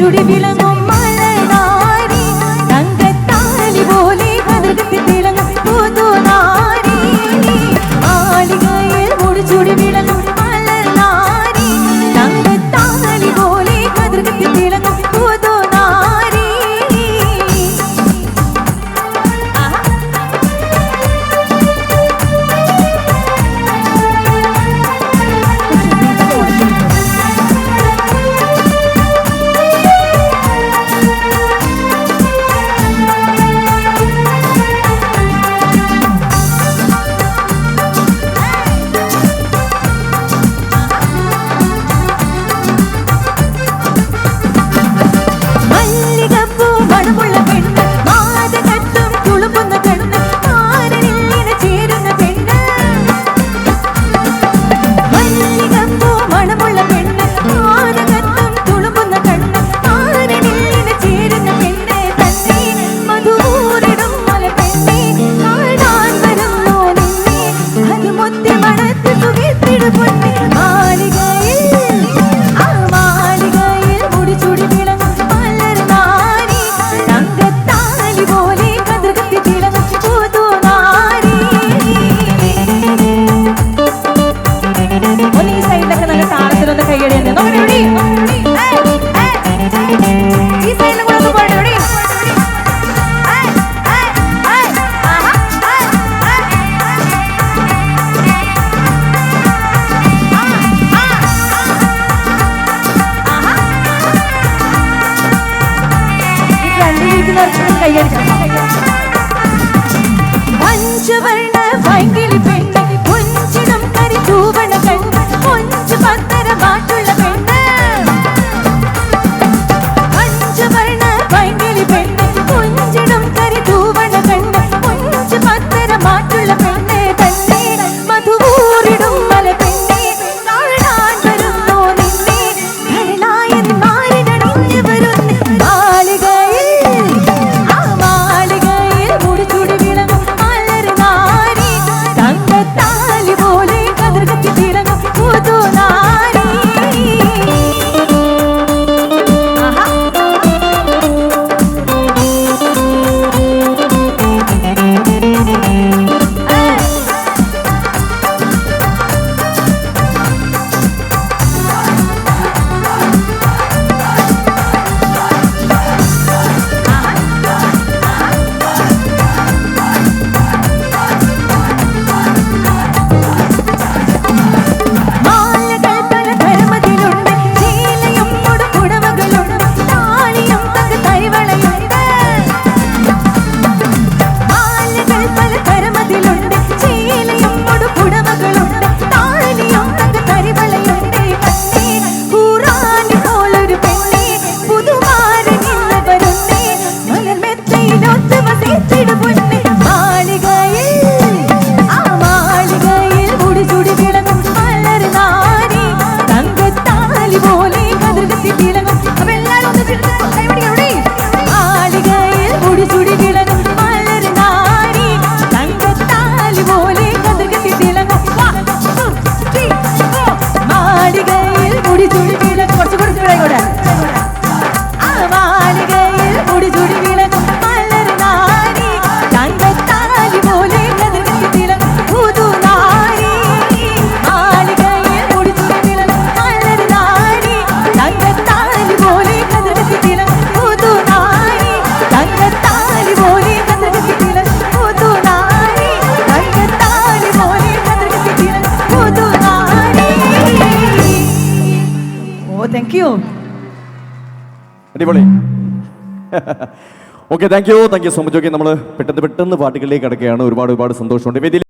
മുടിചുടി വിളങ്ങും മലനാരി തങ്കത്താലി പോലെ കതിർകത്തി തിളങ്ങും പുതുനാരി മാളികയിൽ മുടിചുടി വിളങ്ങും മലനാരി തങ്കത്താലി പോലെ കതിർകത്തി തിളങ്ങും പുതുനാരി പഞ്ചവർണ്ണ ഭയങ്കരി പെണ്ണ് കൊഞ്ചിടം കരി ചൂവണ കണ്ണ് കൊഞ്ചു പത്തര മാറ്റുള്ള പെണ്ണ് പഞ്ചവർണ്ണ ഭയങ്കരി പെണ്ണ് കൊഞ്ചിടം കരി ചൂവണ കണ്ണ് കൊഞ്ചു പത്തര മാറ്റുള്ള പെണ്ണ് തന്നെ മധുവൂരിടും മല പെണ്ണെ കാണാൻ വരുന്നോ നിന്നെ ധരണായൻ മാറിനണിഞ്ഞു വരുന്നു മാളികയിൽ മുടിചുടി വിളങ്ങും മലർനാരി തങ്കത്താലി പോലെ കതിർകത്തി തിളങ്ങും പുതുനാരി അടിപൊളി. Okay, thank you so much. Okay, നമ്മൾ പെട്ടെന്ന് പാട്ടുകളിലേക്ക് കിടക്കുകയാണ്. ഒരുപാട് സന്തോഷമുണ്ട്.